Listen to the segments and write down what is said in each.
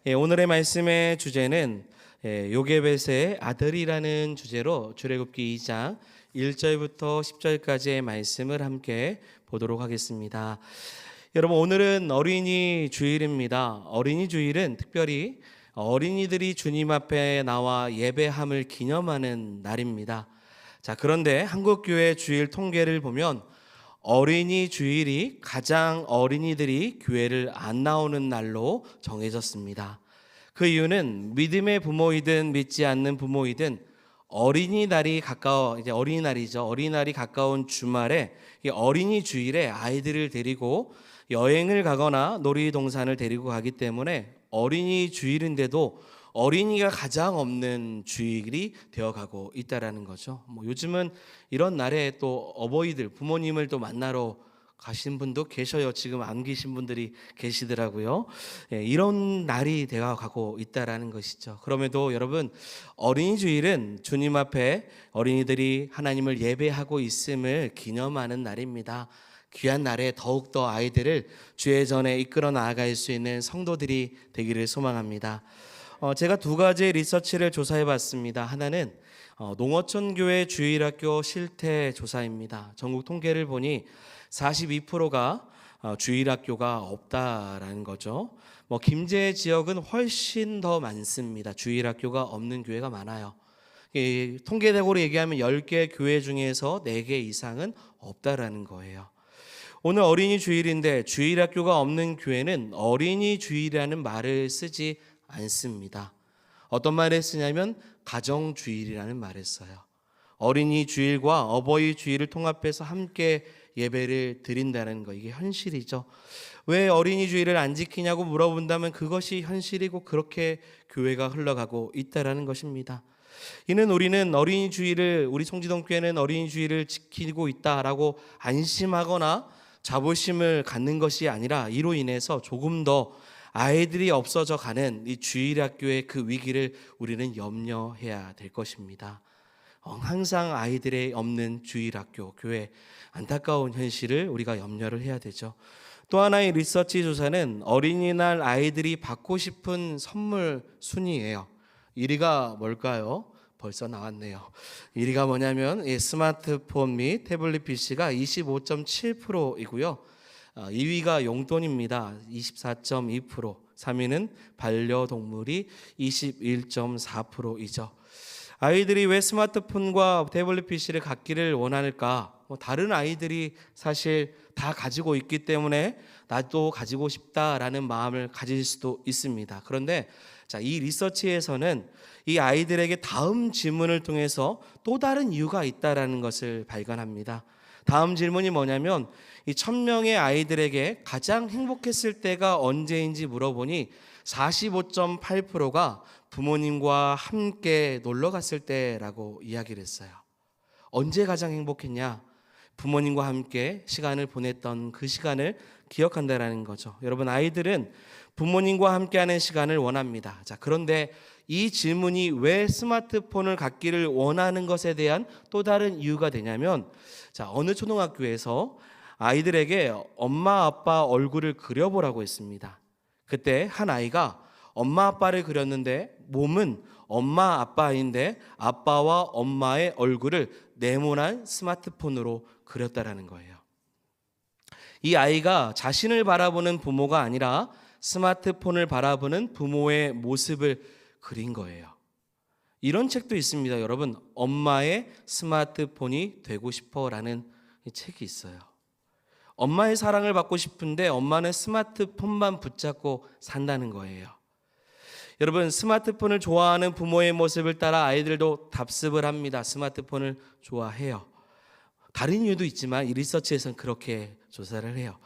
오늘의 말씀의 주제는 요게벳의 아들이라는 주제로 출애굽기 2장 1절부터 10절까지의 말씀을 함께 보도록 하겠습니다. 여러분, 오늘은 어린이 주일입니다. 어린이 주일은 특별히 어린이들이 주님 앞에 나와 예배함을 기념하는 날입니다. 자, 그런데 한국교회 주일 통계를 보면 어린이 주일이 가장 어린이들이 교회를 안 나오는 날로 정해졌습니다. 그 이유는 믿음의 부모이든 믿지 않는 부모이든 어린이날이 이제 어린이날이죠. 어린이날이 가까운 주말에 이 어린이 주일에 아이들을 데리고 여행을 가거나 놀이동산을 데리고 가기 때문에 어린이 주일인데도 어린이가 가장 없는 주일이 되어가고 있다라는 거죠. 요즘은 이런 날에 또 어버이들, 부모님을 또 만나러 가신 분도 계셔요. 지금 안 계신 분들이 계시더라고요. 이런 날이 되어가고 있다라는 것이죠. 그럼에도 여러분, 어린이 주일은 주님 앞에 어린이들이 하나님을 예배하고 있음을 기념하는 날입니다. 귀한 날에 더욱더 아이들을 주의 전에 이끌어 나아갈 수 있는 성도들이 되기를 소망합니다. 제가 두 가지 리서치를 조사해 봤습니다. 하나는 농어촌교회 주일학교 실태 조사입니다. 전국 통계를 보니 42%가 주일학교가 없다라는 거죠. 김제 지역은 훨씬 더 많습니다. 주일학교가 없는 교회가 많아요. 통계적으로 얘기하면 10개 교회 중에서 4개 이상은 없다라는 거예요. 오늘 어린이 주일인데 주일학교가 없는 교회는 어린이 주일이라는 말을 쓰지 않습니다. 어떤 말을 쓰냐면 가정주일이라는 말을 써요. 어린이 주일과 어버이 주일을 통합해서 함께 예배를 드린다는 거, 이게 현실이죠. 왜 어린이 주일을 안 지키냐고 물어본다면 그것이 현실이고 그렇게 교회가 흘러가고 있다라는 것입니다. 이는 우리는 어린이 주일을, 우리 송지동교회는 어린이 주일을 지키고 있다라고 안심하거나 자부심을 갖는 것이 아니라 이로 인해서 조금 더 아이들이 없어져 가는 이 주일학교의 그 위기를 우리는 염려해야 될 것입니다. 항상 아이들의 없는 주일학교, 교회, 안타까운 현실을 우리가 염려를 해야 되죠. 또 하나의 리서치 조사는 어린이날 아이들이 받고 싶은 선물 순위예요. 1위가 뭘까요? 벌써 나왔네요. 1위가 뭐냐면 스마트폰 및 태블릿 PC가 25.7%이고요. 2위가 용돈입니다. 24.2%. 3위는 반려동물이 21.4%이죠. 아이들이 왜 스마트폰과 태블릿 PC를 갖기를 원할까? 다른 아이들이 사실 다 가지고 있기 때문에 나도 가지고 싶다라는 마음을 가질 수도 있습니다. 그런데 이 리서치에서는 이 아이들에게 다음 질문을 통해서 또 다른 이유가 있다라는 것을 발견합니다. 다음 질문이 뭐냐면 이 1000명의 아이들에게 가장 행복했을 때가 언제인지 물어보니 45.8%가 부모님과 함께 놀러 갔을 때라고 이야기를 했어요. 언제 가장 행복했냐? 부모님과 함께 시간을 보냈던 그 시간을 기억한다라는 거죠. 여러분, 아이들은 부모님과 함께하는 시간을 원합니다. 그런데 이 질문이 왜 스마트폰을 갖기를 원하는 것에 대한 또 다른 이유가 되냐면, 어느 초등학교에서 아이들에게 엄마 아빠 얼굴을 그려보라고 했습니다. 그때 한 아이가 엄마 아빠를 그렸는데 몸은 엄마 아빠인데 아빠와 엄마의 얼굴을 네모난 스마트폰으로 그렸다라는 거예요. 이 아이가 자신을 바라보는 부모가 아니라 스마트폰을 바라보는 부모의 모습을 그린 거예요. 이런 책도 있습니다. 여러분, 엄마의 스마트폰이 되고 싶어라는 책이 있어요. 엄마의 사랑을 받고 싶은데 엄마는 스마트폰만 붙잡고 산다는 거예요. 여러분, 스마트폰을 좋아하는 부모의 모습을 따라 아이들도 답습을 합니다. 스마트폰을 좋아해요. 다른 이유도 있지만 이 리서치에서는 그렇게 조사를 해요.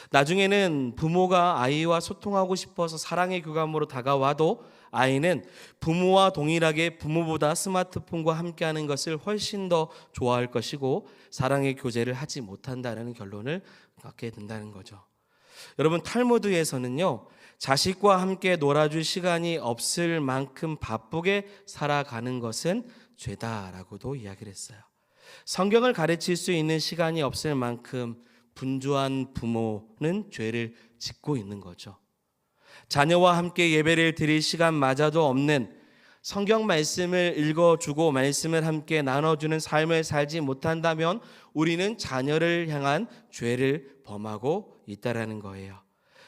나중에는 부모가 아이와 소통하고 싶어서 사랑의 교감으로 다가와도 아이는 부모와 동일하게 부모보다 스마트폰과 함께하는 것을 훨씬 더 좋아할 것이고 사랑의 교제를 하지 못한다는 결론을 갖게 된다는 거죠. 여러분, 탈무드에서는요, 자식과 함께 놀아줄 시간이 없을 만큼 바쁘게 살아가는 것은 죄다라고도 이야기를 했어요. 성경을 가르칠 수 있는 시간이 없을 만큼 분주한 부모는 죄를 짓고 있는 거죠. 자녀와 함께 예배를 드릴 시간마저도 없는, 성경 말씀을 읽어주고 말씀을 함께 나눠주는 삶을 살지 못한다면 우리는 자녀를 향한 죄를 범하고 있다라는 거예요.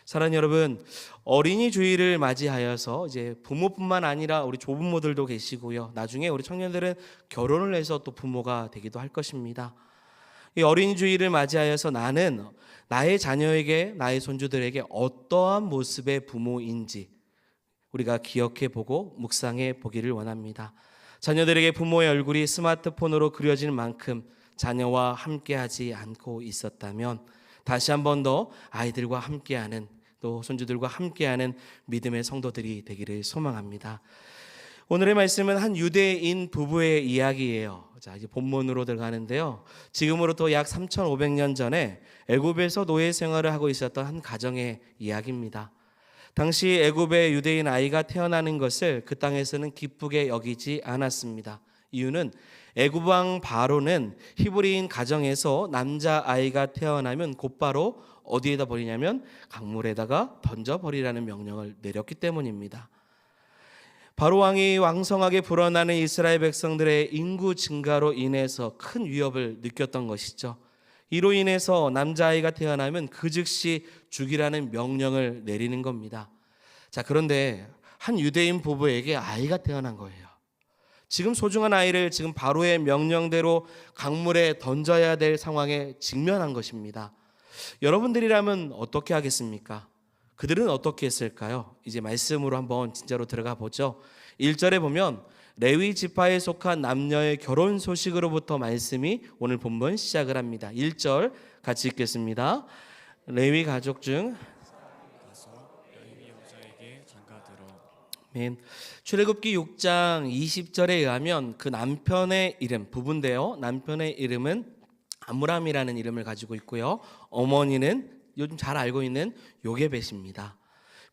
사랑하는 여러분, 어린이 주일을 맞이하여서 이제 부모뿐만 아니라 우리 조부모들도 계시고요. 나중에 우리 청년들은 결혼을 해서 또 부모가 되기도 할 것입니다. 이 어린이 주일을 맞이하여서 나는 나의 자녀에게, 나의 손주들에게 어떠한 모습의 부모인지 우리가 기억해 보고 묵상해 보기를 원합니다. 자녀들에게 부모의 얼굴이 스마트폰으로 그려질 만큼 자녀와 함께하지 않고 있었다면 다시 한 번 더 아이들과 함께하는, 또 손주들과 함께하는 믿음의 성도들이 되기를 소망합니다. 오늘의 말씀은 한 유대인 부부의 이야기예요. 자, 이제 본문으로 들어가는데요. 지금으로부터 약 3,500년 전에 애굽에서 노예 생활을 하고 있었던 한 가정의 이야기입니다. 당시 애굽의 유대인 아이가 태어나는 것을 그 땅에서는 기쁘게 여기지 않았습니다. 이유는 애굽 왕 바로는 히브리인 가정에서 남자 아이가 태어나면 곧바로 어디에다 버리냐면 강물에다가 던져버리라는 명령을 내렸기 때문입니다. 바로 왕이 왕성하게 불어나는 이스라엘 백성들의 인구 증가로 인해서 큰 위협을 느꼈던 것이죠. 이로 인해서 남자아이가 태어나면 그 즉시 죽이라는 명령을 내리는 겁니다. 자, 그런데 한 유대인 부부에게 아이가 태어난 거예요. 지금 소중한 아이를 지금 바로의 명령대로 강물에 던져야 될 상황에 직면한 것입니다. 여러분들이라면 어떻게 하겠습니까? 그들은 어떻게 했을까요? 이제 말씀으로 한번 진짜로 들어가 보죠. 1절에 보면 레위 지파에 속한 남녀의 결혼 소식으로부터 말씀이 오늘 본문 시작을 합니다. 1절 같이 읽겠습니다. 레위 가족 중 출애굽기 6장 20절에 의하면 그 남편의 이름, 부부인데요, 남편의 이름은 아므람이라는 이름을 가지고 있고요, 어머니는 요즘 잘 알고 있는 요게벳입니다.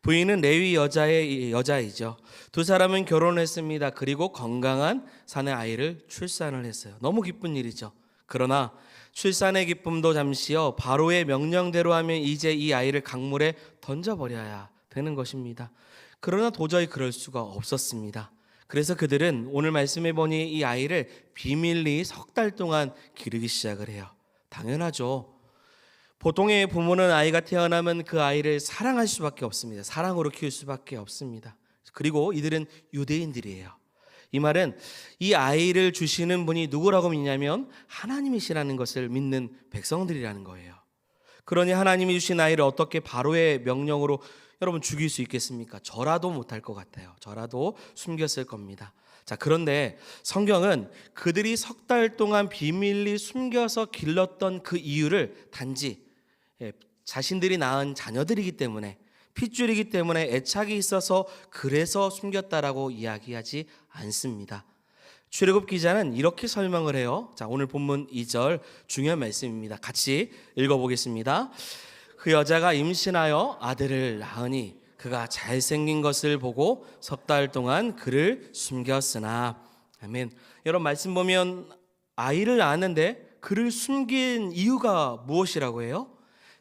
부인은 레위 여자이죠. 두 사람은 결혼했습니다. 그리고 건강한 사내 아이를 출산을 했어요. 너무 기쁜 일이죠. 그러나 출산의 기쁨도 잠시요, 바로의 명령대로 하면 이제 이 아이를 강물에 던져버려야 되는 것입니다. 그러나 도저히 그럴 수가 없었습니다. 그래서 그들은 오늘 말씀해 보니 이 아이를 비밀리 석 달 동안 기르기 시작을 해요. 당연하죠. 보통의 부모는 아이가 태어나면 그 아이를 사랑할 수밖에 없습니다. 사랑으로 키울 수밖에 없습니다. 그리고 이들은 유대인들이에요. 이 말은 이 아이를 주시는 분이 누구라고 믿냐면 하나님이시라는 것을 믿는 백성들이라는 거예요. 그러니 하나님이 주신 아이를 어떻게 바로의 명령으로 여러분 죽일 수 있겠습니까? 저라도 못할 것 같아요. 저라도 숨겼을 겁니다. 자, 그런데 성경은 그들이 석 달 동안 비밀리 숨겨서 길렀던 그 이유를 단지 자신들이 낳은 자녀들이기 때문에, 핏줄이기 때문에 애착이 있어서 그래서 숨겼다라고 이야기하지 않습니다. 출애굽 기자는 이렇게 설명을 해요. 자, 오늘 본문 2절 중요한 말씀입니다. 같이 읽어보겠습니다. 그 여자가 임신하여 아들을 낳으니 그가 잘생긴 것을 보고 석 달 동안 그를 숨겼으나. 아멘. 여러분, 말씀 보면 아이를 낳았는데 그를 숨긴 이유가 무엇이라고 해요?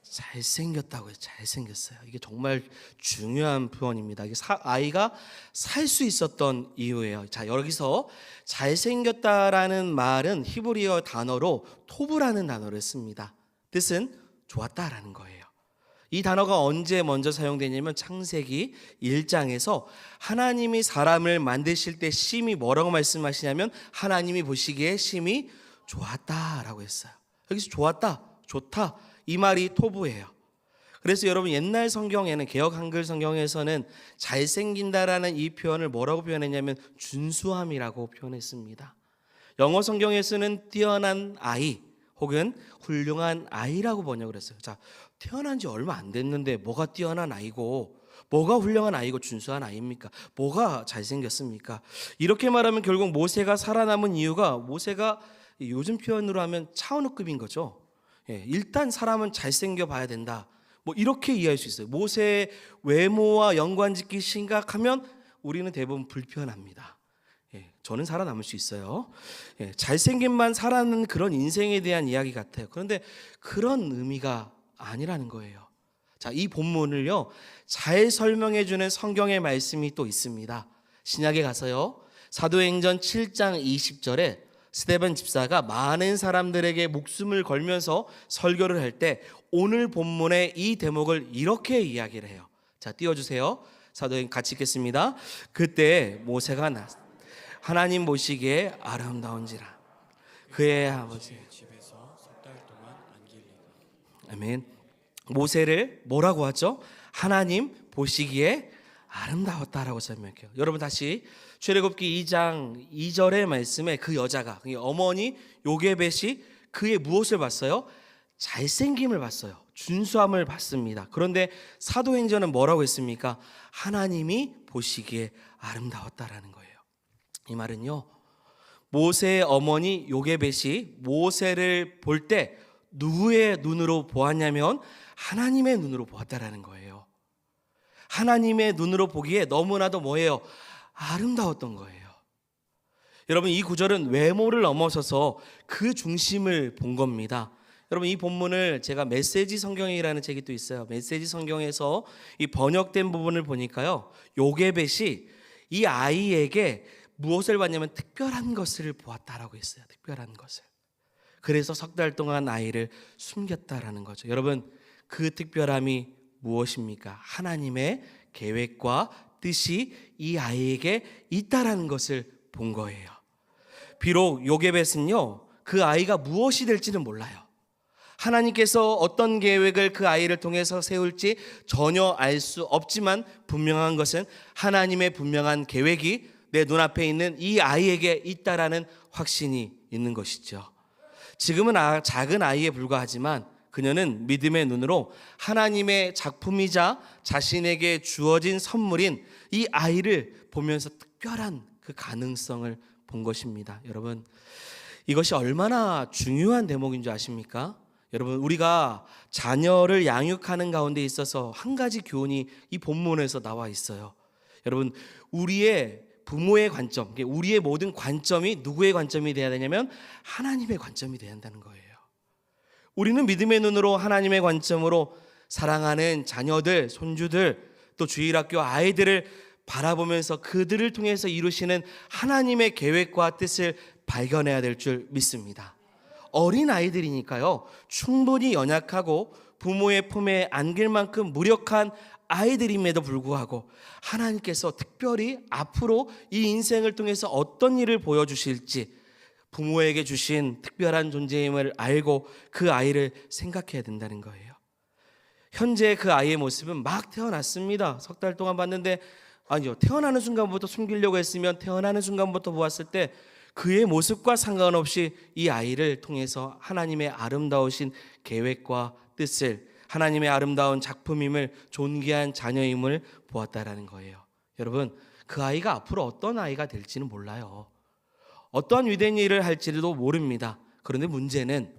잘생겼다고요. 잘생겼어요. 이게 정말 중요한 표현입니다. 이게 아이가 살 수 있었던 이유예요. 자, 여기서 잘생겼다라는 말은 히브리어 단어로 토브라는 단어를 씁니다. 뜻은 좋았다라는 거예요. 이 단어가 언제 먼저 사용되냐면 창세기 1장에서 하나님이 사람을 만드실 때 심히 뭐라고 말씀하시냐면 하나님이 보시기에 심히 좋았다라고 했어요. 여기서 좋았다, 좋다, 이 말이 토부예요. 그래서 여러분, 옛날 성경에는, 개역 한글 성경에서는 잘생긴다라는 이 표현을 뭐라고 표현했냐면 준수함이라고 표현했습니다. 영어 성경에서는 뛰어난 아이 혹은 훌륭한 아이라고 번역을 했어요. 자, 태어난 지 얼마 안 됐는데 뭐가 뛰어난 아이고 뭐가 훌륭한 아이고 준수한 아이입니까? 뭐가 잘생겼습니까? 이렇게 말하면 결국 모세가 살아남은 이유가, 모세가 요즘 표현으로 하면 차은우급인 거죠. 일단 사람은 잘생겨 봐야 된다, 뭐 이렇게 이해할 수 있어요. 모세의 외모와 연관짓기 심각하면 우리는 대부분 불편합니다. 저는 살아남을 수 있어요. 잘생김만 살아는 그런 인생에 대한 이야기 같아요. 그런데 그런 의미가 아니라는 거예요. 자, 이 본문을요 잘 설명해 주는 성경의 말씀이 또 있습니다. 신약에 가서요 사도행전 7장 20절에 스데반 집사가 많은 사람들에게 목숨을 걸면서 설교를 할 때 오늘 본문의 이 대목을 이렇게 이야기를 해요. 자, 띄워주세요. 사도행 같이 읽겠습니다. 그때 모세가 하나님 보시기에 아름다운지라 그의 아버지 집에서 석 달 동안 안길리가. 아멘. 모세를 뭐라고 하죠? 하나님 보시기에 아름다웠다라고 설명해요. 여러분 다시 출애굽기 2장 2절의 말씀에 그 여자가 어머니 요게벳이 그의 무엇을 봤어요? 잘생김을 봤어요. 준수함을 봤습니다. 그런데 사도행전은 뭐라고 했습니까? 하나님이 보시기에 아름다웠다라는 거예요. 이 말은요 모세의 어머니 요게벳이 모세를 볼 때 누구의 눈으로 보았냐면 하나님의 눈으로 보았다라는 거예요. 하나님의 눈으로 보기에 너무나도 뭐예요? 아름다웠던 거예요. 여러분 이 구절은 외모를 넘어서서 그 중심을 본 겁니다. 여러분 이 본문을 제가 메시지 성경이라는 책이 또 있어요. 메시지 성경에서 이 번역된 부분을 보니까요 요게벳이 이 아이에게 무엇을 봤냐면 특별한 것을 보았다라고 했어요. 특별한 것을. 그래서 석 달 동안 아이를 숨겼다라는 거죠. 여러분 그 특별함이 무엇입니까? 하나님의 계획과 뜻이 이 아이에게 있다라는 것을 본 거예요. 비록 요게벳은요 그 아이가 무엇이 될지는 몰라요. 하나님께서 어떤 계획을 그 아이를 통해서 세울지 전혀 알 수 없지만 분명한 것은 하나님의 분명한 계획이 내 눈앞에 있는 이 아이에게 있다라는 확신이 있는 것이죠. 지금은 작은 아이에 불과하지만 그녀는 믿음의 눈으로 하나님의 작품이자 자신에게 주어진 선물인 이 아이를 보면서 특별한 그 가능성을 본 것입니다. 여러분 이것이 얼마나 중요한 대목인 줄 아십니까? 여러분 우리가 자녀를 양육하는 가운데 있어서 한 가지 교훈이 이 본문에서 나와 있어요. 여러분 우리의 부모의 관점, 우리의 모든 관점이 누구의 관점이 돼야 되냐면 하나님의 관점이 돼야 한다는 거예요. 우리는 믿음의 눈으로 하나님의 관점으로 사랑하는 자녀들, 손주들, 또 주일학교 아이들을 바라보면서 그들을 통해서 이루시는 하나님의 계획과 뜻을 발견해야 될 줄 믿습니다. 어린 아이들이니까요 충분히 연약하고 부모의 품에 안길 만큼 무력한 아이들임에도 불구하고 하나님께서 특별히 앞으로 이 인생을 통해서 어떤 일을 보여주실지 부모에게 주신 특별한 존재임을 알고 그 아이를 생각해야 된다는 거예요. 현재 그 아이의 모습은 막 태어났습니다. 석 달 동안 봤는데 아니요 태어나는 순간부터 숨기려고 했으면 태어나는 순간부터 보았을 때 그의 모습과 상관없이 이 아이를 통해서 하나님의 아름다우신 계획과 뜻을 하나님의 아름다운 작품임을 존귀한 자녀임을 보았다라는 거예요. 여러분 그 아이가 앞으로 어떤 아이가 될지는 몰라요. 어떠한 위대한 일을 할지도 모릅니다. 그런데 문제는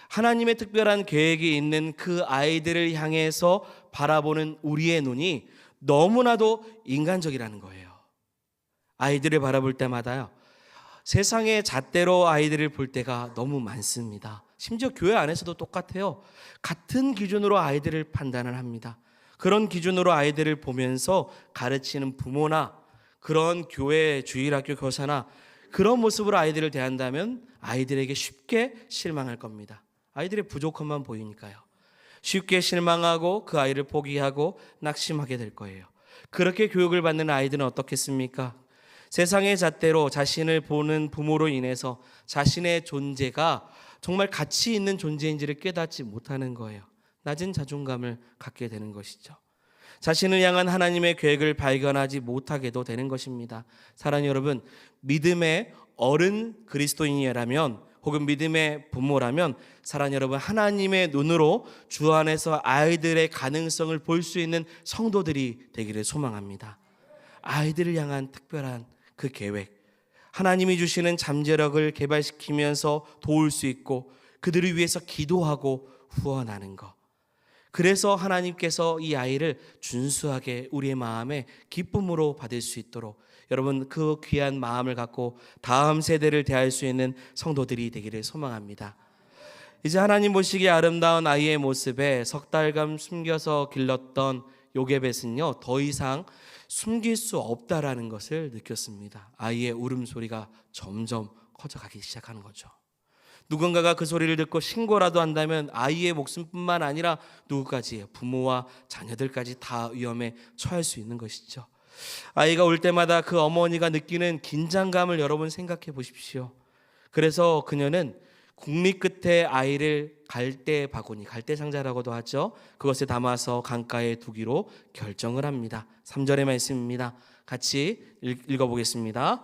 하나님의 특별한 계획이 있는 그 아이들을 향해서 바라보는 우리의 눈이 너무나도 인간적이라는 거예요. 아이들을 바라볼 때마다요 세상의 잣대로 아이들을 볼 때가 너무 많습니다. 심지어 교회 안에서도 똑같아요. 같은 기준으로 아이들을 판단을 합니다. 그런 기준으로 아이들을 보면서 가르치는 부모나 그런 교회 주일학교 교사나 그런 모습으로 아이들을 대한다면 아이들에게 쉽게 실망할 겁니다. 아이들의 부족함만 보이니까요. 쉽게 실망하고 그 아이를 포기하고 낙심하게 될 거예요. 그렇게 교육을 받는 아이들은 어떻겠습니까? 세상의 잣대로 자신을 보는 부모로 인해서 자신의 존재가 정말 가치 있는 존재인지를 깨닫지 못하는 거예요. 낮은 자존감을 갖게 되는 것이죠. 자신을 향한 하나님의 계획을 발견하지 못하게도 되는 것입니다. 사랑하는 여러분, 믿음의 어른 그리스도인이라면 혹은 믿음의 부모라면 사랑하는 여러분, 하나님의 눈으로 주 안에서 아이들의 가능성을 볼 수 있는 성도들이 되기를 소망합니다. 아이들을 향한 특별한 그 계획, 하나님이 주시는 잠재력을 개발시키면서 도울 수 있고 그들을 위해서 기도하고 후원하는 것. 그래서 하나님께서 이 아이를 준수하게 우리의 마음에 기쁨으로 받을 수 있도록 여러분 그 귀한 마음을 갖고 다음 세대를 대할 수 있는 성도들이 되기를 소망합니다. 이제 하나님 보시기에 아름다운 아이의 모습에 석 달간 숨겨서 길렀던 요게벳은요, 더 이상 숨길 수 없다라는 것을 느꼈습니다. 아이의 울음소리가 점점 커져가기 시작하는 거죠. 누군가가 그 소리를 듣고 신고라도 한다면 아이의 목숨뿐만 아니라 누구까지, 부모와 자녀들까지 다 위험에 처할 수 있는 것이죠. 아이가 울 때마다 그 어머니가 느끼는 긴장감을 여러분 생각해 보십시오. 그래서 그녀는 국리 끝에 아이를 갈대 바구니, 갈대 상자라고도 하죠. 그것에 담아서 강가에 두기로 결정을 합니다. 3절의 말씀입니다. 같이 읽어보겠습니다.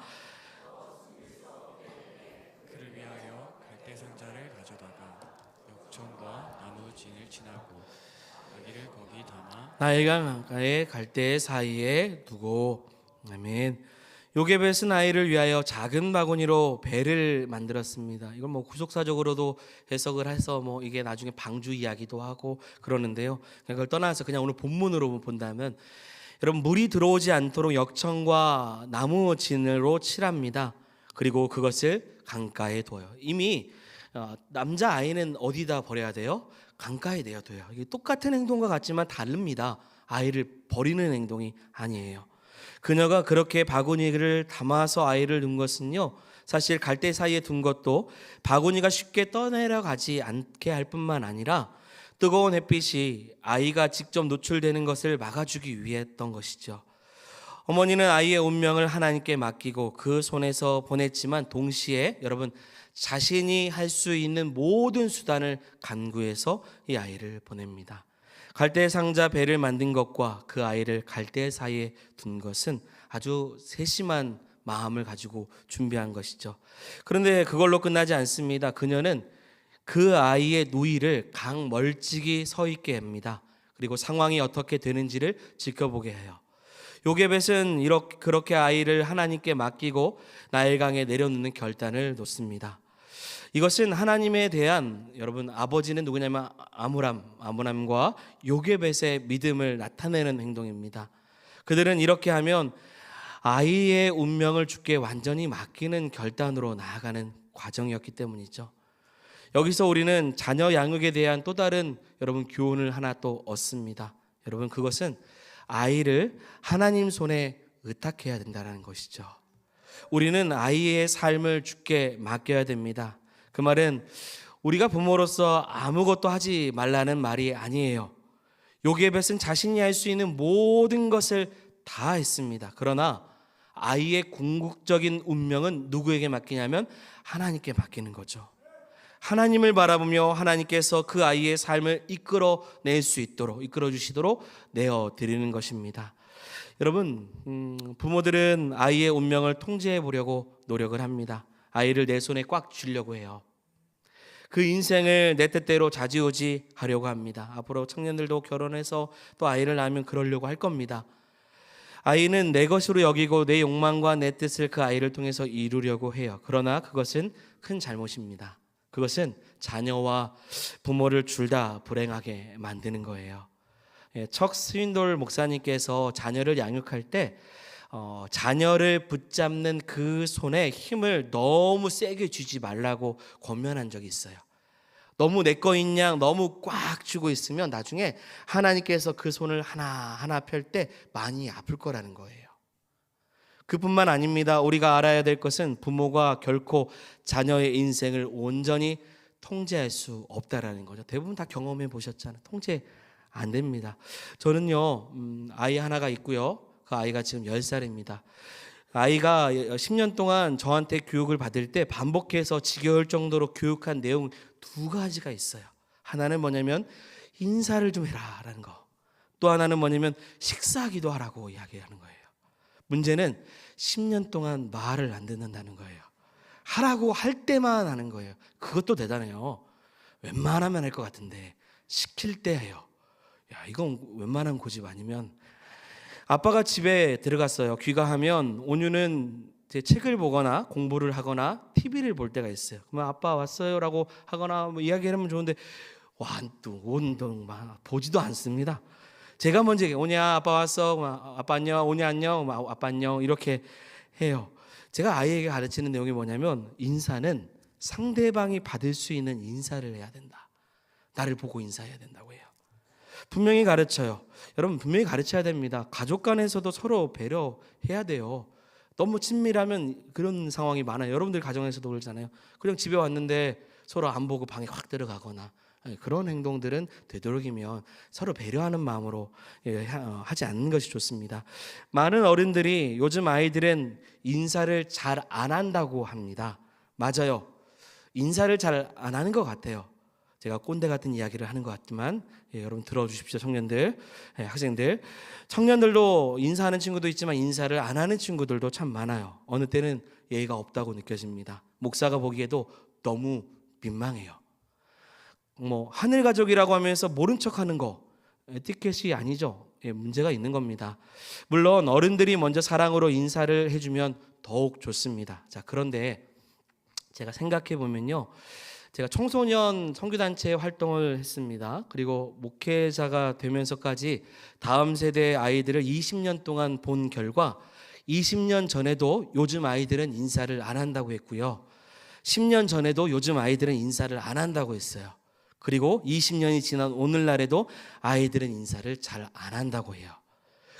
그를 위하여 갈대 상자를 가져다가 역청과 나무 진을 치나고 아기를 거기 담아 나일강 강가의 갈대 사이에 두고. 아멘. 요게벳은 아이를 위하여 작은 바구니로 배를 만들었습니다. 이건 뭐 구속사적으로도 해석을 해서 뭐 이게 나중에 방주 이야기도 하고 그러는데요. 그걸 떠나서 그냥 오늘 본문으로 본다면, 여러분, 물이 들어오지 않도록 역청과 나무 진으로 칠합니다. 그리고 그것을 강가에 둬요. 이미 남자 아이는 어디다 버려야 돼요? 강가에 내어둬요. 이게 똑같은 행동과 같지만 다릅니다. 아이를 버리는 행동이 아니에요. 그녀가 그렇게 바구니를 담아서 아이를 둔 것은요, 사실 갈대 사이에 둔 것도 바구니가 쉽게 떠내려가지 않게 할 뿐만 아니라 뜨거운 햇빛이 아이가 직접 노출되는 것을 막아주기 위했던 것이죠. 어머니는 아이의 운명을 하나님께 맡기고 그 손에서 보냈지만 동시에 여러분, 자신이 할 수 있는 모든 수단을 간구해서 이 아이를 보냅니다. 갈대 상자 배를 만든 것과 그 아이를 갈대 사이에 둔 것은 아주 세심한 마음을 가지고 준비한 것이죠. 그런데 그걸로 끝나지 않습니다. 그녀는 그 아이의 누이를 강 멀찍이 서 있게 합니다. 그리고 상황이 어떻게 되는지를 지켜보게 해요. 요게벳은 그렇게 아이를 하나님께 맡기고 나일강에 내려놓는 결단을 놓습니다. 이것은 하나님에 대한, 여러분, 아버지는 누구냐면 아므람과 요게벳의 믿음을 나타내는 행동입니다. 그들은 이렇게 하면 아이의 운명을 주께 완전히 맡기는 결단으로 나아가는 과정이었기 때문이죠. 여기서 우리는 자녀 양육에 대한 또 다른, 여러분, 교훈을 하나 또 얻습니다. 여러분, 그것은 아이를 하나님 손에 의탁해야 된다는 것이죠. 우리는 아이의 삶을 주께 맡겨야 됩니다. 그 말은 우리가 부모로서 아무것도 하지 말라는 말이 아니에요. 요게벳은 자신이 할 수 있는 모든 것을 다 했습니다. 그러나 아이의 궁극적인 운명은 누구에게 맡기냐면 하나님께 맡기는 거죠. 하나님을 바라보며 하나님께서 그 아이의 삶을 이끌어 주시도록 내어 드리는 것입니다. 여러분, 부모들은 아이의 운명을 통제해 보려고 노력을 합니다. 아이를 내 손에 꽉 쥐려고 해요. 그 인생을 내 뜻대로 좌지우지 하려고 합니다. 앞으로 청년들도 결혼해서 또 아이를 낳으면 그러려고 할 겁니다. 아이는 내 것으로 여기고 내 욕망과 내 뜻을 그 아이를 통해서 이루려고 해요. 그러나 그것은 큰 잘못입니다. 그것은 자녀와 부모를 둘 다 불행하게 만드는 거예요. 척 스윈돌 목사님께서 자녀를 양육할 때 자녀를 붙잡는 그 손에 힘을 너무 세게 쥐지 말라고 권면한 적이 있어요. 너무 내 거인 양 너무 꽉 쥐고 있으면 나중에 하나님께서 그 손을 하나하나 펼 때 많이 아플 거라는 거예요. 그뿐만 아닙니다. 우리가 알아야 될 것은 부모가 결코 자녀의 인생을 온전히 통제할 수 없다라는 거죠. 대부분 다 경험해 보셨잖아요. 통제 안 됩니다. 저는요, 아이 하나가 있고요. 그 아이가 지금 10살입니다. 아이가 10년 동안 저한테 교육을 받을 때 반복해서 지겨울 정도로 교육한 내용 두 가지가 있어요. 하나는 뭐냐면 인사를 좀 해라 라는 거. 또 하나는 뭐냐면 식사하기도 하라고 이야기하는 거예요. 문제는 10년 동안 말을 안 듣는다는 거예요. 하라고 할 때만 하는 거예요. 그것도 대단해요. 웬만하면 할 것 같은데 시킬 때 해요. 야, 이건 웬만한 고집 아니면. 아빠가 집에 들어갔어요. 귀가하면 온유는 제 책을 보거나 공부를 하거나 TV를 볼 때가 있어요. 그러면 아빠 왔어요라고 하거나 뭐 이야기하면 좋은데 온동만 보지도 않습니다. 제가 먼저 오냐 아빠 왔어, 아빠 안녕, 오냐 안녕, 아빠 안녕 이렇게 해요. 제가 아이에게 가르치는 내용이 뭐냐면 인사는 상대방이 받을 수 있는 인사를 해야 된다. 나를 보고 인사해야 된다고 해요. 분명히 가르쳐요. 여러분 분명히 가르쳐야 됩니다. 가족 간에서도 서로 배려해야 돼요. 너무 친밀하면 그런 상황이 많아요. 여러분들 가정에서도 그러잖아요. 그냥 집에 왔는데 서로 안 보고 방에 확 들어가거나 그런 행동들은 되도록이면 서로 배려하는 마음으로 하지 않는 것이 좋습니다. 많은 어른들이 요즘 아이들은 인사를 잘 안 한다고 합니다. 맞아요. 인사를 잘 안 하는 것 같아요. 제가 꼰대 같은 이야기를 하는 것 같지만 여러분 들어주십시오. 청년들, 학생들. 청년들도 인사하는 친구도 있지만 인사를 안 하는 친구들도 참 많아요. 어느 때는 예의가 없다고 느껴집니다. 목사가 보기에도 너무 민망해요. 하늘 가족이라고 하면서 모른 척하는 거 에티켓이 아니죠. 문제가 있는 겁니다. 물론 어른들이 먼저 사랑으로 인사를 해주면 더욱 좋습니다. 자, 그런데 제가 생각해 보면요, 제가 청소년 선교단체 활동을 했습니다. 그리고 목회자가 되면서까지 다음 세대 아이들을 20년 동안 본 결과 20년 전에도 요즘 아이들은 인사를 안 한다고 했고요. 10년 전에도 요즘 아이들은 인사를 안 한다고 했어요. 그리고 20년이 지난 오늘날에도 아이들은 인사를 잘 안 한다고 해요.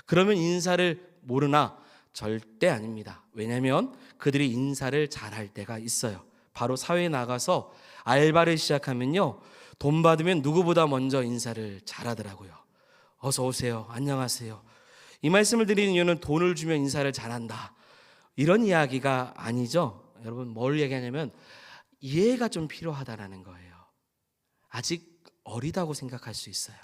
그러면 인사를 모르나? 절대 아닙니다. 왜냐하면 그들이 인사를 잘할 때가 있어요. 바로 사회에 나가서 알바를 시작하면요, 돈 받으면 누구보다 먼저 인사를 잘하더라고요. 어서 오세요. 안녕하세요. 이 말씀을 드리는 이유는 돈을 주면 인사를 잘한다, 이런 이야기가 아니죠. 여러분 뭘 얘기하냐면 이해가 좀 필요하다라는 거예요. 아직 어리다고 생각할 수 있어요.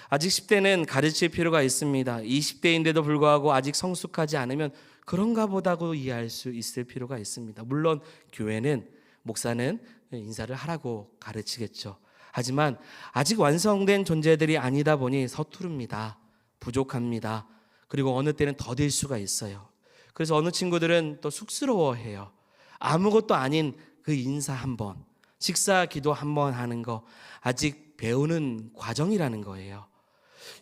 아직 10대는 가르칠 필요가 있습니다. 20대인데도 불구하고 아직 성숙하지 않으면 그런가 보다고 이해할 수 있을 필요가 있습니다. 물론 교회는, 목사는 인사를 하라고 가르치겠죠. 하지만 아직 완성된 존재들이 아니다 보니 서투릅니다. 부족합니다. 그리고 어느 때는 더딜 수가 있어요. 그래서 어느 친구들은 또 쑥스러워해요. 아무것도 아닌 그 인사 한 번, 식사 기도 한 번 하는 거 아직 배우는 과정이라는 거예요.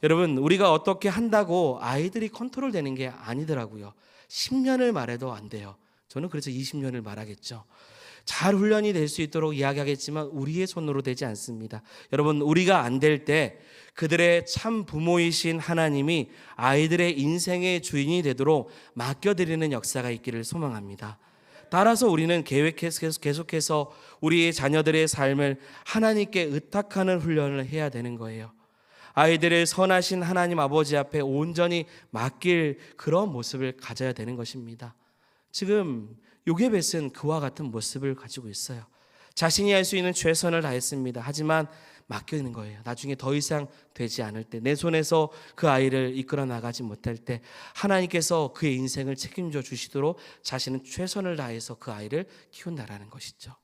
여러분, 우리가 어떻게 한다고 아이들이 컨트롤 되는 게 아니더라고요. 10년을 말해도 안 돼요. 저는 그래서 20년을 말하겠죠. 잘 훈련이 될 수 있도록 이야기하겠지만 우리의 손으로 되지 않습니다. 여러분, 우리가 안 될 때 그들의 참 부모이신 하나님이 아이들의 인생의 주인이 되도록 맡겨드리는 역사가 있기를 소망합니다. 따라서 우리는 계속해서 우리의 자녀들의 삶을 하나님께 의탁하는 훈련을 해야 되는 거예요. 아이들을 선하신 하나님 아버지 앞에 온전히 맡길 그런 모습을 가져야 되는 것입니다. 지금 요게벳은 그와 같은 모습을 가지고 있어요. 자신이 할 수 있는 최선을 다했습니다. 하지만 맡기는 거예요. 나중에 더 이상 되지 않을 때, 내 손에서 그 아이를 이끌어 나가지 못할 때 하나님께서 그의 인생을 책임져 주시도록 자신은 최선을 다해서 그 아이를 키운다라는 것이죠.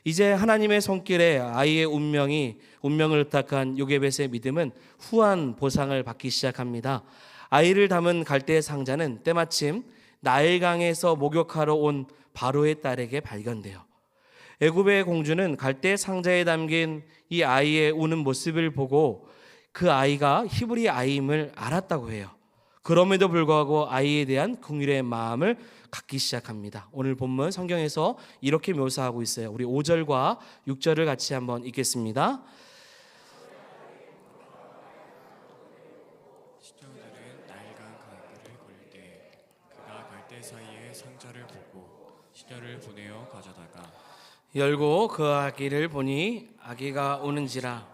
이제 하나님의 손길에 아이의 운명을 의탁한 요게벳의 믿음은 후한 보상을 받기 시작합니다. 아이를 담은 갈대의 상자는 때마침 나일강에서 목욕하러 온 바로의 딸에게 발견돼요. 애굽의 공주는 갈대 상자에 담긴 이 아이의 우는 모습을 보고 그 아이가 히브리 아이임을 알았다고 해요. 그럼에도 불구하고 아이에 대한 긍휼의 마음을 갖기 시작합니다. 오늘 본문 성경에서 이렇게 묘사하고 있어요. 우리 5절과 6절을 같이 한번 읽겠습니다. 시녀들은 나일강 강가를 걸 때 그가 갈대 사이에 상자를 보고 시녀를 보내어 가져다가 열고 그 아기를 보니 아기가 우는지라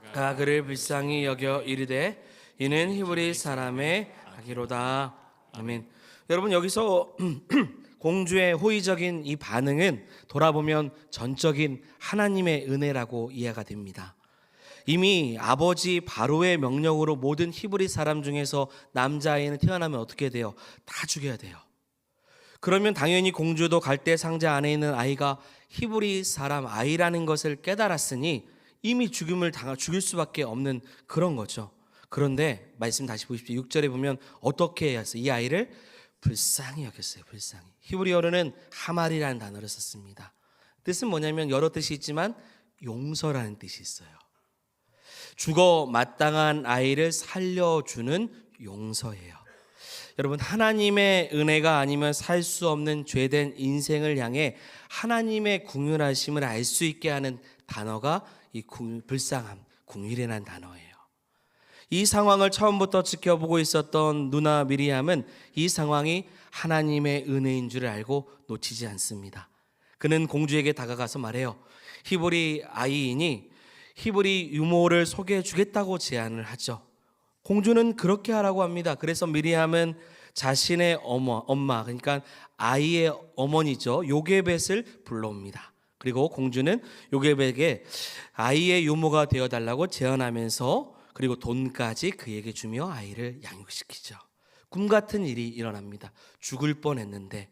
그가 그를 불쌍히 여겨 이르되 이는 히브리 사람의 아기로다. 아멘. 여러분, 여기서 공주의 호의적인 이 반응은 돌아보면 전적인 하나님의 은혜라고 이해가 됩니다. 이미 아버지 바로의 명령으로 모든 히브리 사람 중에서 남자아이는 태어나면 어떻게 돼요? 다 죽여야 돼요. 그러면 당연히 공주도 갈대 상자 안에 있는 아이가 히브리 사람 아이라는 것을 깨달았으니 이미 죽일 수밖에 없는 그런 거죠. 그런데 말씀 다시 보십시오. 6절에 보면 어떻게 해야 했어요? 이 아이를 불쌍히 여겼어요. 불쌍히. 히브리어로는 하말이라는 단어를 썼습니다. 뜻은 뭐냐면 여러 뜻이 있지만 용서라는 뜻이 있어요. 죽어 마땅한 아이를 살려주는 용서예요. 여러분, 하나님의 은혜가 아니면 살 수 없는 죄된 인생을 향해 하나님의 긍휼하심을 알 수 있게 하는 단어가 이 불쌍함, 긍휼이라는 단어예요. 이 상황을 처음부터 지켜보고 있었던 누나 미리암은 이 상황이 하나님의 은혜인 줄을 알고 놓치지 않습니다. 그는 공주에게 다가가서 말해요. 히브리 아이이니 히브리 유모를 소개해 주겠다고 제안을 하죠. 공주는 그렇게 하라고 합니다. 그래서 미리암은 자신의 엄마, 그러니까 아이의 어머니죠, 요게벳을 불러옵니다. 그리고 공주는 요게벳에게 아이의 유모가 되어달라고 제안하면서 그리고 돈까지 그에게 주며 아이를 양육시키죠. 꿈 같은 일이 일어납니다. 죽을 뻔했는데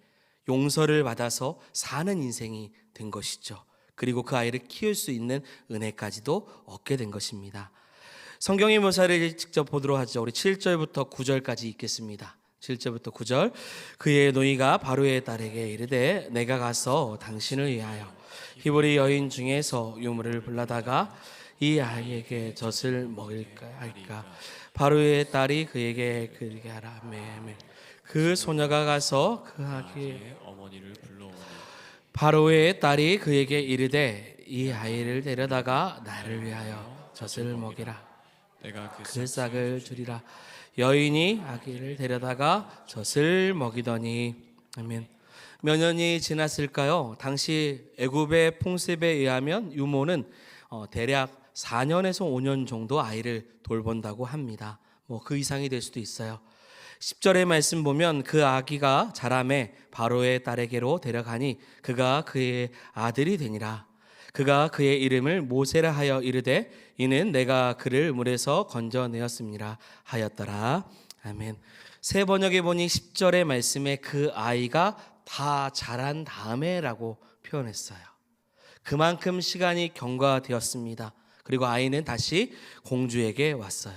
용서를 받아서 사는 인생이 된 것이죠. 그리고 그 아이를 키울 수 있는 은혜까지도 얻게 된 것입니다. 성경의 묘사를 직접 보도록 하죠. 우리 7절부터 9절까지 읽겠습니다. 7절부터 9절. 그의 노이가 바로의 딸에게 이르되 내가 가서 당신을 위하여 히브리 여인 중에서 유물을 불러다가 이 아이에게 젖을 먹일까 할까. 바로의 딸이 그에게 그렇게 하라. 아멘. 그 소녀가 가서 그 아기의 어머니를 불러오니 바로의 딸이 그에게 이르되 이 아이를 데려다가 나를 위하여 젖을 먹이라. 내가 그 싹을 주리라. 여인이 아기를 데려다가 젖을 먹이더니 아멘. 몇 년이 지났을까요? 당시 애굽의 풍습에 의하면 유모는 대략 4년에서 5년 정도 아이를 돌본다고 합니다. 그 이상이 될 수도 있어요. 10절의 말씀 보면 그 아기가 자라매 바로의 딸에게로 데려가니 그가 그의 아들이 되니라. 그가 그의 이름을 모세라 하여 이르되 이는 내가 그를 물에서 건져내었습니다 하였더라. 아멘. 새 번역에 보니 10절의 말씀에 그 아이가 다 자란 다음에라고 표현했어요. 그만큼 시간이 경과되었습니다. 그리고 아이는 다시 공주에게 왔어요.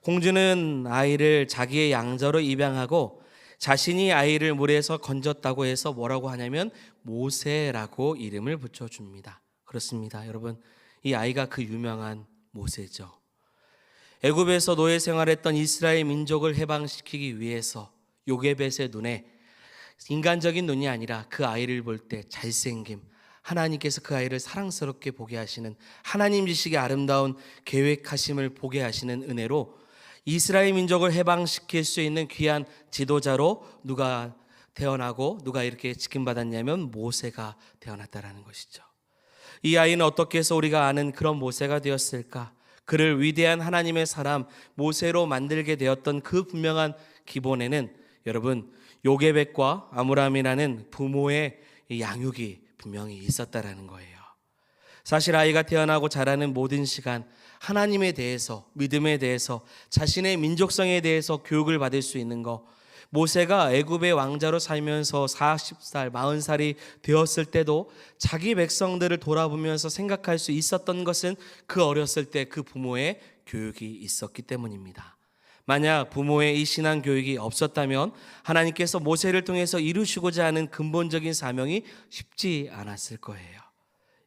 공주는 아이를 자기의 양자로 입양하고 자신이 아이를 물에서 건졌다고 해서 뭐라고 하냐면 모세라고 이름을 붙여줍니다. 그렇습니다. 여러분, 이 아이가 그 유명한 모세죠. 애굽에서 노예 생활했던 이스라엘 민족을 해방시키기 위해서 요게벳의 눈에 인간적인 눈이 아니라 그 아이를 볼 때 잘생김, 하나님께서 그 아이를 사랑스럽게 보게 하시는 하나님 지식의 아름다운 계획하심을 보게 하시는 은혜로 이스라엘 민족을 해방시킬 수 있는 귀한 지도자로 누가 태어나고 누가 이렇게 지킴받았냐면 모세가 태어났다라는 것이죠. 이 아이는 어떻게 해서 우리가 아는 그런 모세가 되었을까? 그를 위대한 하나님의 사람 모세로 만들게 되었던 그 분명한 기본에는 여러분 요게벳과 아므람이라는 부모의 양육이 분명히 있었다라는 거예요. 사실 아이가 태어나고 자라는 모든 시간 하나님에 대해서, 믿음에 대해서, 자신의 민족성에 대해서 교육을 받을 수 있는 거, 모세가 애굽의 왕자로 살면서 40살, 40살이 되었을 때도 자기 백성들을 돌아보면서 생각할 수 있었던 것은 그 어렸을 때 그 부모의 교육이 있었기 때문입니다. 만약 부모의 이 신앙 교육이 없었다면 하나님께서 모세를 통해서 이루시고자 하는 근본적인 사명이 쉽지 않았을 거예요.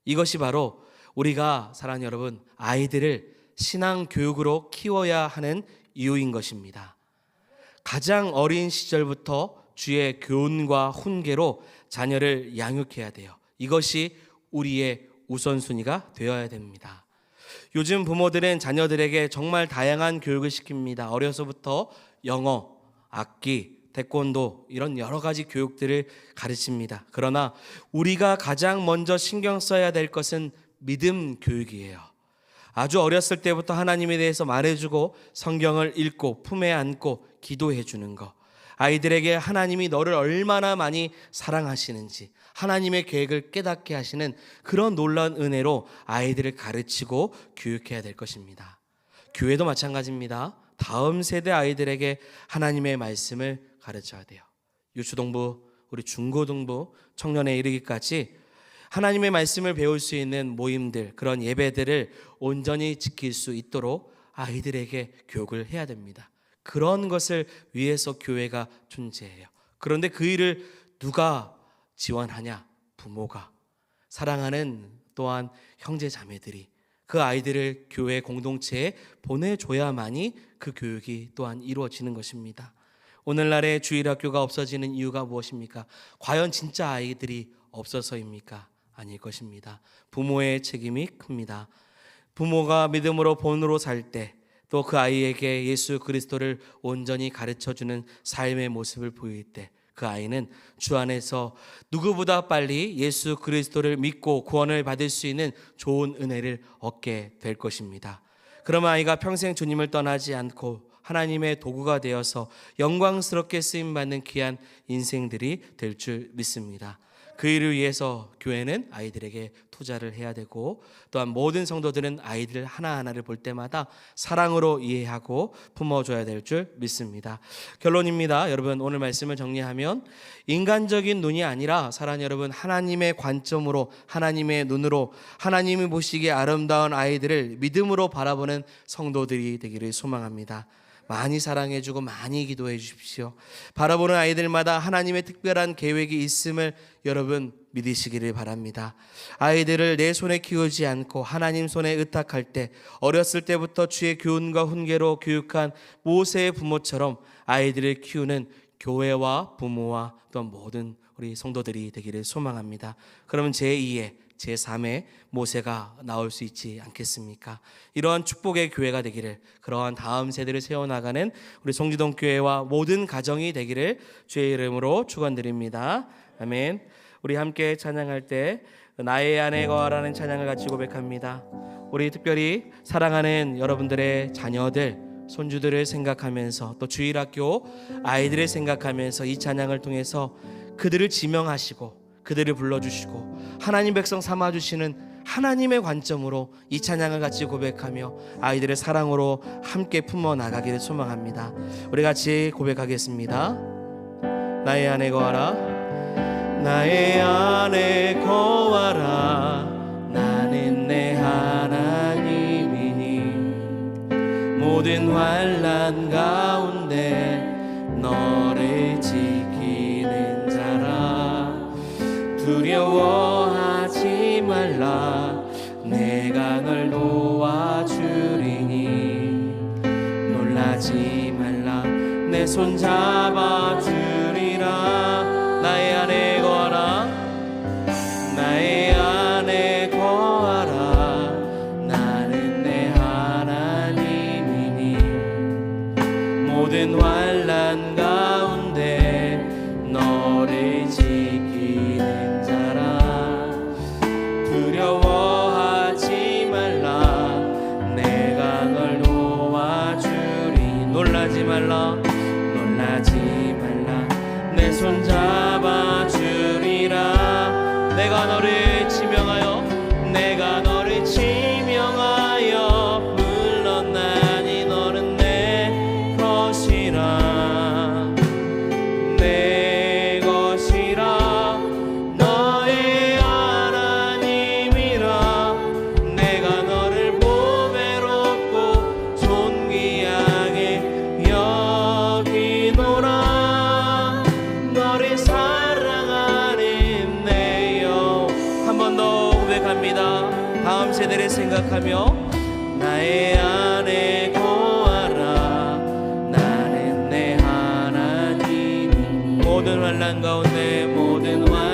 이것이 바로 우리가 사랑하는 여러분, 아이들을 신앙 교육으로 키워야 하는 이유인 것입니다. 가장 어린 시절부터 주의 교훈과 훈계로 자녀를 양육해야 돼요. 이것이 우리의 우선순위가 되어야 됩니다. 요즘 부모들은 자녀들에게 정말 다양한 교육을 시킵니다. 어려서부터 영어, 악기, 태권도 이런 여러 가지 교육들을 가르칩니다. 그러나 우리가 가장 먼저 신경 써야 될 것은 믿음 교육이에요. 아주 어렸을 때부터 하나님에 대해서 말해주고 성경을 읽고 품에 안고 기도해 주는 것, 아이들에게 하나님이 너를 얼마나 많이 사랑하시는지 하나님의 계획을 깨닫게 하시는 그런 놀라운 은혜로 아이들을 가르치고 교육해야 될 것입니다. 교회도 마찬가지입니다. 다음 세대 아이들에게 하나님의 말씀을 가르쳐야 돼요. 유초동부, 우리 중고등부, 청년에 이르기까지 하나님의 말씀을 배울 수 있는 모임들, 그런 예배들을 온전히 지킬 수 있도록 아이들에게 교육을 해야 됩니다. 그런 것을 위해서 교회가 존재해요. 그런데 그 일을 누가 지원하냐? 부모가, 사랑하는 또한 형제 자매들이 그 아이들을 교회 공동체에 보내줘야만이 그 교육이 또한 이루어지는 것입니다. 오늘날의 주일학교가 없어지는 이유가 무엇입니까? 과연 진짜 아이들이 없어서입니까? 아닐 것입니다. 부모의 책임이 큽니다. 부모가 믿음으로 본으로 살 때 또 그 아이에게 예수 그리스도를 온전히 가르쳐주는 삶의 모습을 보일 때 그 아이는 주 안에서 누구보다 빨리 예수 그리스도를 믿고 구원을 받을 수 있는 좋은 은혜를 얻게 될 것입니다. 그러면 아이가 평생 주님을 떠나지 않고 하나님의 도구가 되어서 영광스럽게 쓰임받는 귀한 인생들이 될 줄 믿습니다. 그 일을 위해서 교회는 아이들에게 투자를 해야 되고, 또한 모든 성도들은 아이들 하나하나를 볼 때마다 사랑으로 이해하고 품어줘야 될 줄 믿습니다. 결론입니다. 여러분, 오늘 말씀을 정리하면 인간적인 눈이 아니라 사랑하는 여러분, 하나님의 관점으로, 하나님의 눈으로 하나님이 보시기에 아름다운 아이들을 믿음으로 바라보는 성도들이 되기를 소망합니다. 많이 사랑해주고 많이 기도해 주십시오. 바라보는 아이들마다 하나님의 특별한 계획이 있음을 여러분 믿으시기를 바랍니다. 아이들을 내 손에 키우지 않고 하나님 손에 의탁할 때 어렸을 때부터 주의 교훈과 훈계로 교육한 모세의 부모처럼 아이들을 키우는 교회와 부모와 또 모든 우리 성도들이 되기를 소망합니다. 그러면 제2의 제3의 모세가 나올 수 있지 않겠습니까? 이러한 축복의 교회가 되기를, 그러한 다음 세대를 세워나가는 우리 송지동 교회와 모든 가정이 되기를 주의 이름으로 축원드립니다. 아멘. 우리 함께 찬양할 때 나의 안에 거하라는 찬양을 같이 고백합니다. 우리 특별히 사랑하는 여러분들의 자녀들, 손주들을 생각하면서 또 주일학교 아이들을 생각하면서 이 찬양을 통해서 그들을 지명하시고 그들을 불러주시고 하나님 백성 삼아주시는 하나님의 관점으로 이 찬양을 같이 고백하며 아이들의 사랑으로 함께 품어나가기를 소망합니다. 우리 같이 고백하겠습니다. 나의 안에 거하라, 나의 안에 거하라, 나는 내 하나님이니 모든 환난 가운데 너를 지키는 자라. 두려워하지 말라, 내가 널 도와주리니 놀라지 말라, 내 손 잡아주리라. 나의 안에 거하라, 나의 안에 거하라, 나는 내 하나님이니 모든 환난 가운데 너를 지키는 두려워하지 말라, 내가 널 도와주리. 놀라지 말라, 놀라지 말라, 내 손 잡아주리라. 내가 너를 지명하여, 내가 너를 지명하여 불렀나니 너는 내 것이라, 내 것이라. 너의 하나님이라, 내가 너를 보배롭고 존귀하게 여기노라. 너를 사랑하는 내 영. 한 번 더 고백합니다. 다음 세대를 생각하며 나의 안에 거하라, 나는 내 하나님 모든 환난 가운데 모든 환난